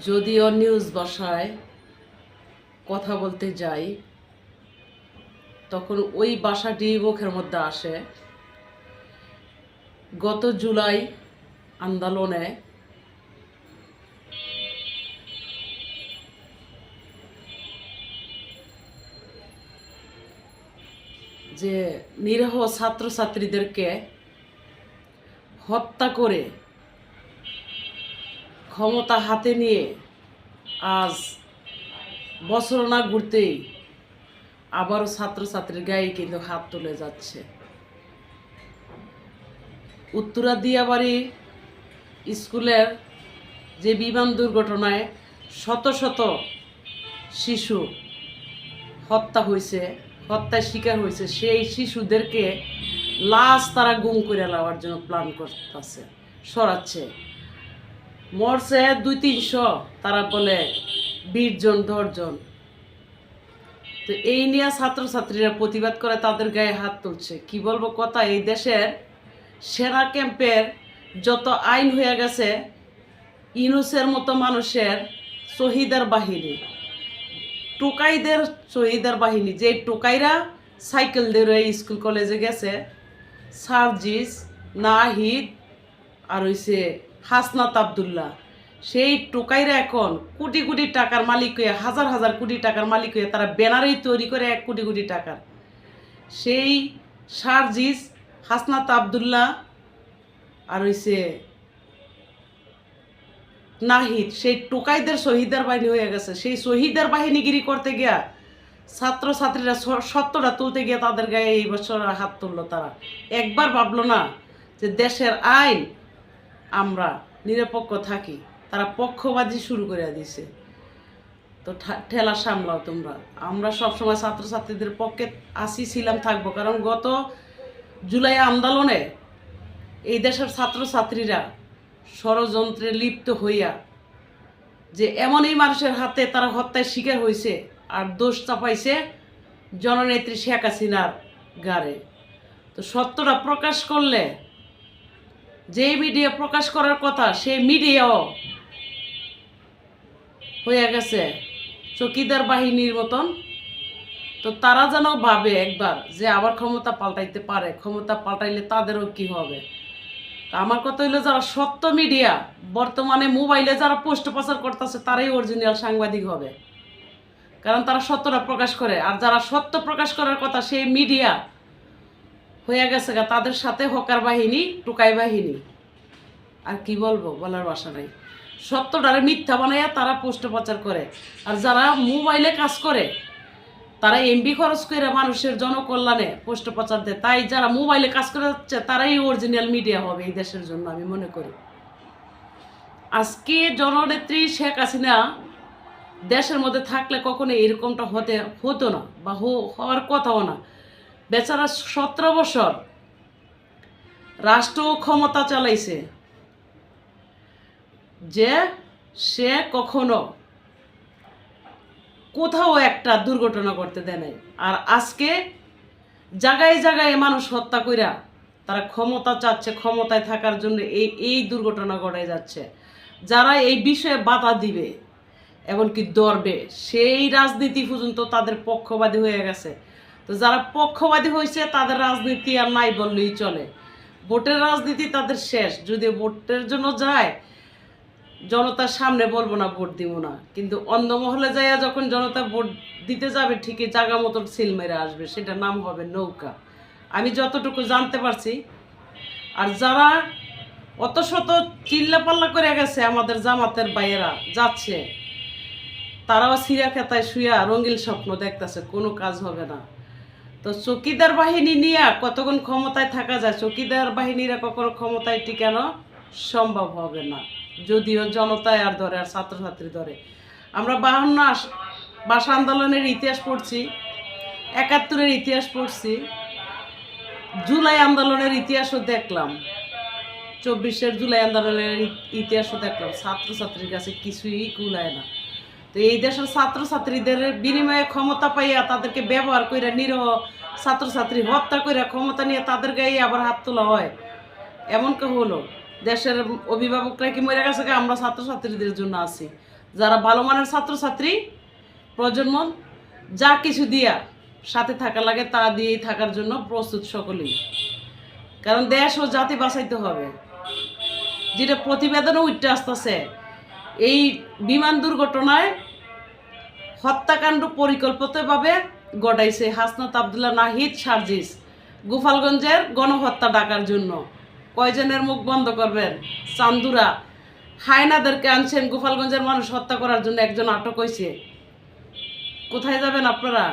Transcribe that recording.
যদিও নিউজ বাসায় কথা বলতে যাই তখন ওই বাসাটি মুখের মধ্যে আসে গত জুলাই আন্দোলনে যে নিরীহ ছাত্রছাত্রীদেরকে হত্যা করে ক্ষমতা হাতে নিয়ে আজ বছর না ঘুরতেই আবারও ছাত্রছাত্রীর গায়ে কিন্তু হাত তুলে যাচ্ছে। উত্তরা দিয়াবাড়ি স্কুলের যে বিমান দুর্ঘটনায় শত শত শিশু হত্যার শিকার হয়েছে, সেই শিশুদেরকে লাশ তারা গুম করে নেওয়ার জন্য প্ল্যান করতেছে, সরাচ্ছে। মরছে 200-300, তারা বলে 20 জন 10 জন। তো এই নিয়ে ছাত্রছাত্রীরা প্রতিবাদ করে, তাদের গায়ে হাত তুলছে। কি বলবো কথা, এই দেশের সেনা ক্যাম্পের যত আইন হয়ে গেছে, ইউনূসের মতো মানুষের শহীদের বাহিনী, টোকাইদের শহীদের বাহিনী, যে টোকাইরা সাইকেল দিয়ে স্কুল কলেজে গেছে, সার্জিস, নাহিদ আর হইছে হাসনাত আবদুল্লাহ, সেই টোকাইরা এখন কোটি কোটি টাকার মালিক হয়ে, হাজার হাজার কোটি টাকার মালিক হয়ে তারা ব্যানারই তৈরি করে 1 কোটি কোটি টাকার। সেই সার্জিস, হাসনাত আবদুল্লাহ আর হইছে নাহিদ, সেই টোকাইদের শহীদের বাহিনী হয়ে গেছে। সেই শহীদের বাহিনীগিরি করতে গিয়া ছাত্রছাত্রীরা সত্যটা তুলতে গিয়ে তাদের গায়ে এই বছর হাত তুললো। তারা একবার ভাবলো না যে দেশের আইন আমরা নিরপেক্ষ থাকি, তারা পক্ষবাদী শুরু করে দিছে। তো ঠেলা সামলাও তোমরা। আমরা সবসময় ছাত্রছাত্রীদের পক্ষে ছিলাম, থাকবো। কারণ গত জুলাই আন্দোলনে এই দেশের ছাত্রছাত্রীরা ষড়যন্ত্রে লিপ্ত হইয়া যে এমনই মানুষের হাতে তারা হত্যার শিকার হয়েছে, আর দোষ চাপাইছে জননেত্রী শেখ হাসিনার গাড়ে। তো সত্যটা প্রকাশ করলে যেই মিডিয়া প্রকাশ করার কথা, সেই মিডিয়াও হয়ে গেছে চকিদার বাহিনীর মতন। তো তারা যেন ভাবে একবার যে আবার ক্ষমতা পাল্টাইতে পারে, ক্ষমতা পাল্টাইলে তাদেরও কি হবে। আমার কথা হইলো, যারা সত্য মিডিয়া বর্তমানে মোবাইলে যারা পোস্ট প্রচার করতেছে, তারাই অরিজিনাল সাংবাদিক হবে, কারণ তারা সত্যটা প্রকাশ করে। আর যারা সত্য প্রকাশ করার কথা, সেই মিডিয়া হয়ে গেছে তাদের সাথে হকার বাহিনী, টুকাই বাহিনী। আর কি বলবো, বলার ভাষা নাই। সত্যটারে মিথ্যা বানাইয়া তারা পোস্ট প্রচার করে। আর যারা মোবাইলে কাজ করে, তারা এমবি খরচ করে মানুষের জনকল্যাণে পোস্ট প্রচার দেয়। তাই যারা মোবাইলে কাজ করে যাচ্ছে, তারাই অরিজিনাল মিডিয়া হবে এই দেশের জন্য, আমি মনে করি। আজকে জননেত্রী শেখ হাসিনা দেশের মধ্যে থাকলে কখনো এরকমটা হতো না, বা হওয়ার কথাও না। বেচারা 17 বছর রাষ্ট্র ক্ষমতা চালাইছে, যে সে কখনো কোথাও একটা দুর্ঘটনা করতে দেয় নাই। আর আজকে জায়গায় জায়গায় মানুষ হত্যা কইরা তারা ক্ষমতা চাচ্ছে, ক্ষমতায় থাকার জন্য এই দুর্ঘটনা ঘটে যাচ্ছে। যারা এই বিষয়ে বাধা দিবে, এমনকি ধরবে, সেই রাজনীতি পর্যন্ত তাদের পক্ষবাদী হয়ে গেছে। তো যারা পক্ষবাদী হয়েছে, তাদের রাজনীতি আর নাই বললেই চলে। ভোটের রাজনীতি তাদের শেষ। যদি ভোটের জন্য যায়, জনতার সামনে বলবো না ভোট দিব না, কিন্তু অন্ধমহলে যাইয়া যখন জনতা ভোট দিতে যাবে, ঠিকই জায়গা মতন সিল মেরে আসবে। সেটা নাম হবে নৌকা, আমি যতটুকু জানতে পারছি। আর যারা অত শত চিল্লাপাল্লা করে গেছে, আমাদের জামাতের বাইয়েরা যাচ্ছে, তারাও সিরা খেতায় শুয়া রঙিন স্বপ্ন দেখতেছে, কোনো কাজ হবে না। তো চকিদার বাহিনী নিয়ে কতক্ষণ ক্ষমতায় থাকা যায়? চকিদার বাহিনীরা কখনো ক্ষমতায় টিকানো সম্ভব হবে না, যদিও জনতায় আর ধরে, আর ছাত্রছাত্রী ধরে। আমরা 52 ভাষা আন্দোলনের ইতিহাস পড়ছি, 71-এর ইতিহাস পড়ছি, জুলাই আন্দোলনের ইতিহাসও দেখলাম, 24-এর জুলাই আন্দোলনের ইতিহাসও দেখলাম। ছাত্রছাত্রীর কাছে কিছুই কুলায় না। তো এই দেশের ছাত্রছাত্রীদের বিনিময়ে ক্ষমতা পাইয়া তাদেরকে ব্যবহার করে নিরহ ছাত্রছাত্রী হত্যা করে ক্ষমতা নিয়ে তাদের গায়ে আবার হাত তোলা হয়। এমন কে হলো, দেশের অভিভাবকরা কি মরে গেছে, আমরা ছাত্রছাত্রীদের জন্য আছি। যারা ভালো মানের ছাত্রছাত্রী প্রজন্ম যা কিছু দিয়া সাথে থাকা লাগে তা দিয়েই থাকার জন্য প্রস্তুত সকলেই, কারণ দেশ ও জাতি বাঁচাইতে হবে। যেটা প্রতিবেদনও উঠতে আসতেছে, এই বিমান দুর্ঘটনায় হত্যাকাণ্ড পরিকল্পিতভাবে ঘটাইছে হাসনাত আবদুল্লাহ নাহিদ সার্জিস গোপালগঞ্জের গণহত্যা ডাকার জন্য। কয়জনের মুখ বন্ধ করবেন? চান্দুরা হায়নাদেরকে আনছেন গোপালগঞ্জের মানুষ হত্যা করার জন্য, একজন আটক হয়েছে। কোথায় যাবেন আপনারা?